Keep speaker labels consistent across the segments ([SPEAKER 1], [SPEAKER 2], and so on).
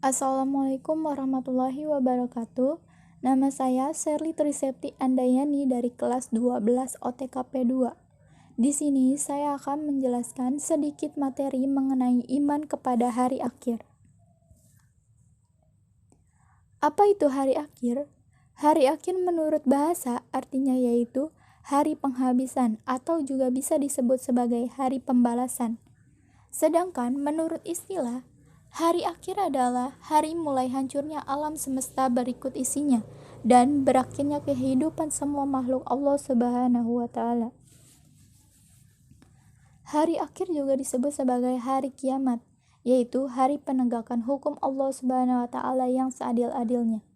[SPEAKER 1] Assalamualaikum warahmatullahi wabarakatuh. Nama saya Sherly Trisepti Andayani dari kelas 12 OTKP 2. Di sini saya akan menjelaskan sedikit materi mengenai iman kepada hari akhir. Apa itu hari akhir? Hari akhir menurut bahasa artinya yaitu hari penghabisan atau juga bisa disebut sebagai hari pembalasan. Sedangkan menurut istilah, hari akhir adalah hari mulai hancurnya alam semesta berikut isinya dan berakhirnya kehidupan semua makhluk Allah Subhanahu wa taala. Hari akhir juga disebut sebagai hari kiamat, yaitu hari penegakan hukum Allah Subhanahu wa taala yang seadil-adilnya.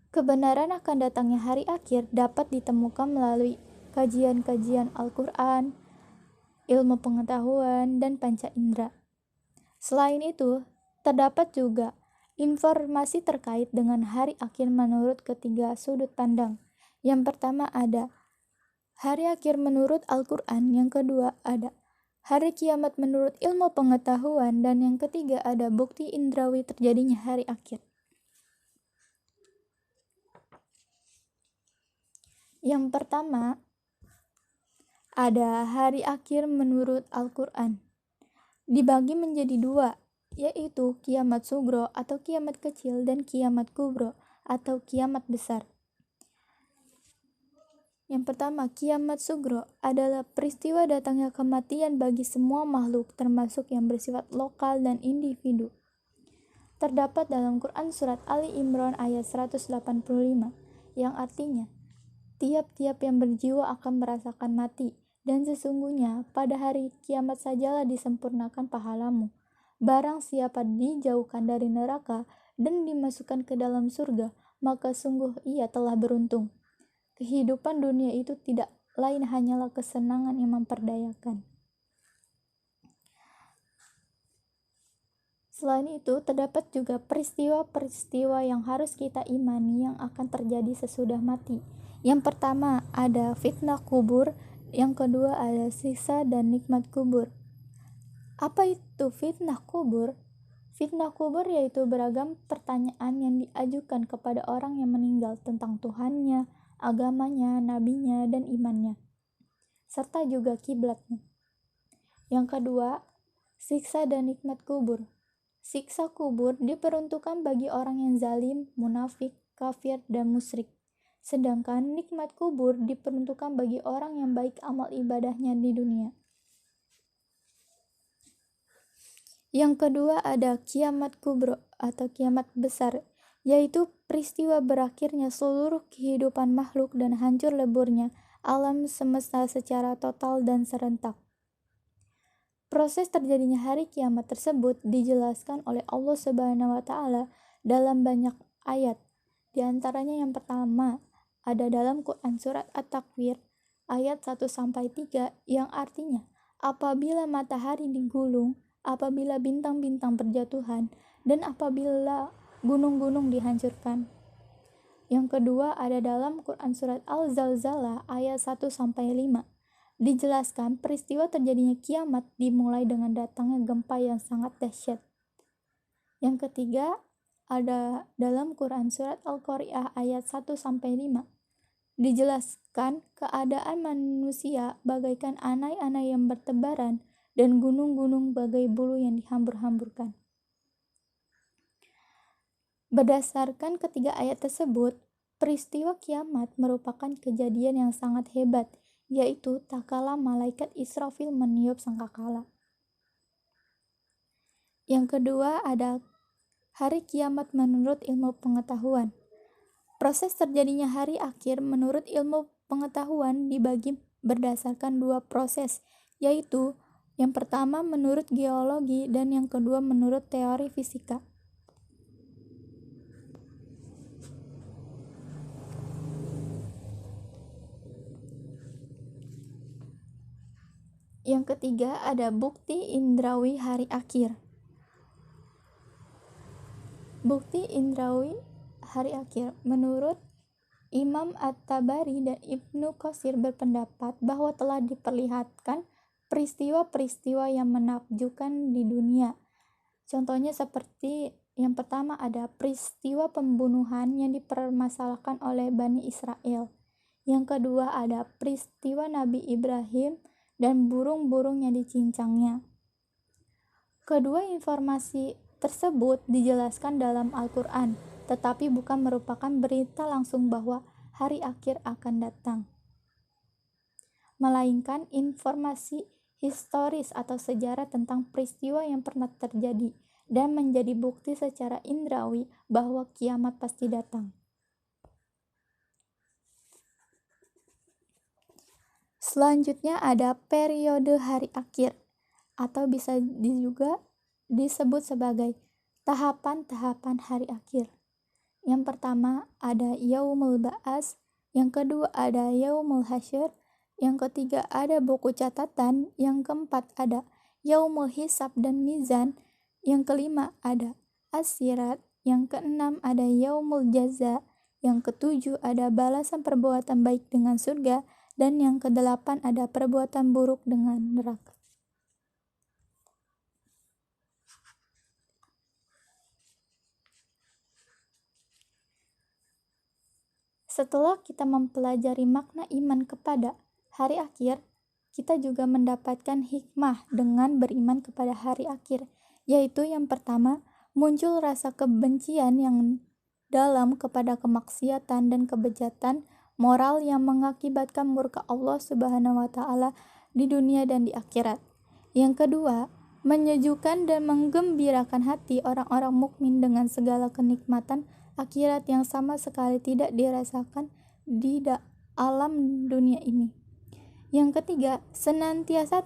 [SPEAKER 1] Kebenaran akan datangnya hari akhir dapat ditemukan melalui kajian-kajian Al-Qur'an, ilmu pengetahuan, dan panca indera. Selain itu, terdapat juga informasi terkait dengan hari akhir menurut ketiga sudut pandang. Yang pertama ada hari akhir menurut Al-Quran, yang kedua ada hari kiamat menurut ilmu pengetahuan, dan yang ketiga ada bukti indrawi terjadinya hari akhir. Yang pertama ada hari akhir menurut Al-Quran. Dibagi menjadi dua, yaitu kiamat sugro atau kiamat kecil dan kiamat kubro atau kiamat besar. Yang pertama, kiamat sugro adalah peristiwa datangnya kematian bagi semua makhluk termasuk yang bersifat lokal dan individu. Terdapat dalam Quran surat Ali Imran ayat 185 yang artinya, tiap-tiap yang berjiwa akan merasakan mati, dan sesungguhnya pada hari kiamat sajalah disempurnakan pahalamu. Barang siapa dijauhkan dari neraka dan dimasukkan ke dalam surga, maka sungguh ia telah beruntung. Kehidupan dunia itu tidak lain hanyalah kesenangan yang memperdayakan. Selain itu, terdapat juga peristiwa-peristiwa yang harus kita imani yang akan terjadi sesudah mati. Yang pertama ada fitnah kubur, yang kedua ada siksa dan nikmat kubur. Apa itu fitnah kubur? Fitnah kubur yaitu beragam pertanyaan yang diajukan kepada orang yang meninggal tentang Tuhannya, agamanya, nabinya, dan imannya, serta juga kiblatnya. Yang kedua, siksa dan nikmat kubur. Siksa kubur diperuntukkan bagi orang yang zalim, munafik, kafir, dan musyrik. Sedangkan nikmat kubur diperuntukkan bagi orang yang baik amal ibadahnya di dunia. Yang kedua ada kiamat kubro atau kiamat besar, yaitu peristiwa berakhirnya seluruh kehidupan makhluk dan hancur leburnya alam semesta secara total dan serentak. Proses terjadinya hari kiamat tersebut dijelaskan oleh Allah Subhanahu wa taala dalam banyak ayat. Di antaranya yang pertama ada dalam Quran surat At-Takwir ayat 1-3 yang artinya, apabila matahari digulung, apabila bintang-bintang berjatuhan, dan apabila gunung-gunung dihancurkan. Yang kedua ada dalam Quran surat Al-Zalzalah ayat 1-5. Dijelaskan peristiwa terjadinya kiamat dimulai dengan datangnya gempa yang sangat dahsyat. Yang ketiga ada dalam Quran surat Al-Qari'ah ayat 1-5. Dijelaskan keadaan manusia bagaikan anai-anai yang bertebaran dan gunung-gunung bagai bulu yang dihambur-hamburkan. Berdasarkan ketiga ayat tersebut, peristiwa kiamat merupakan kejadian yang sangat hebat, yaitu tak kala malaikat Israfil meniup sangkakala. Yang kedua ada hari kiamat menurut ilmu pengetahuan. Proses terjadinya hari akhir menurut ilmu pengetahuan dibagi berdasarkan dua proses, yaitu yang pertama menurut geologi dan yang kedua menurut teori fisika. Yang ketiga ada bukti indrawi hari akhir. Bukti indrawi hari akhir menurut Imam At-Tabari dan Ibnu Qasir berpendapat bahwa telah diperlihatkan peristiwa-peristiwa yang menakjubkan di dunia, Contohnya seperti yang pertama ada peristiwa pembunuhan yang dipermasalahkan oleh Bani Israel. Yang kedua ada peristiwa Nabi Ibrahim dan burung-burung yang dicincangnya. Kedua informasi tersebut dijelaskan dalam Al-Quran, tetapi bukan merupakan berita langsung bahwa hari akhir akan datang, melainkan informasi historis atau sejarah tentang peristiwa yang pernah terjadi dan menjadi bukti secara indrawi bahwa kiamat pasti datang. Selanjutnya ada periode hari akhir, atau bisa juga disebut sebagai tahapan-tahapan hari akhir. Yang pertama ada Yaumul Ba'as, yang kedua ada Yaumul Hasyr, yang ketiga ada buku catatan, yang keempat ada Yaumul Hisab dan Mizan, yang kelima ada As-Sirat, yang keenam ada Yaumul Jaza, yang ketujuh ada balasan perbuatan baik dengan surga, dan yang kedelapan ada perbuatan buruk dengan neraka. Setelah kita mempelajari makna iman kepada hari akhir, kita juga mendapatkan hikmah dengan beriman kepada hari akhir, yaitu yang pertama, muncul rasa kebencian yang dalam kepada kemaksiatan dan kebejatan moral yang mengakibatkan murka Allah Subhanahu wa taala di dunia dan di akhirat. Yang kedua, menyejukkan dan menggembirakan hati orang-orang mukmin dengan segala kenikmatan akhirat yang sama sekali tidak dirasakan di alam dunia ini. Yang ketiga, senantiasa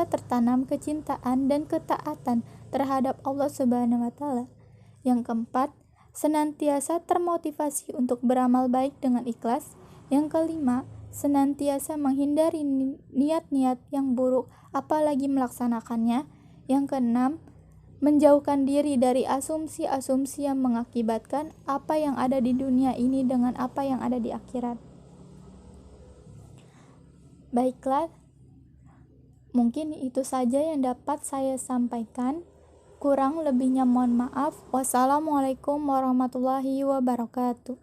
[SPEAKER 1] tertanam kecintaan dan ketaatan terhadap Allah Subhanahu wa taala. Yang keempat, senantiasa termotivasi untuk beramal baik dengan ikhlas. Yang kelima, senantiasa menghindari niat-niat yang buruk apalagi melaksanakannya. Yang keenam, menjauhkan diri dari asumsi-asumsi yang mengakibatkan apa yang ada di dunia ini dengan apa yang ada di akhirat. Baiklah, mungkin itu saja yang dapat saya sampaikan. Kurang lebihnya mohon maaf. Wassalamualaikum warahmatullahi wabarakatuh.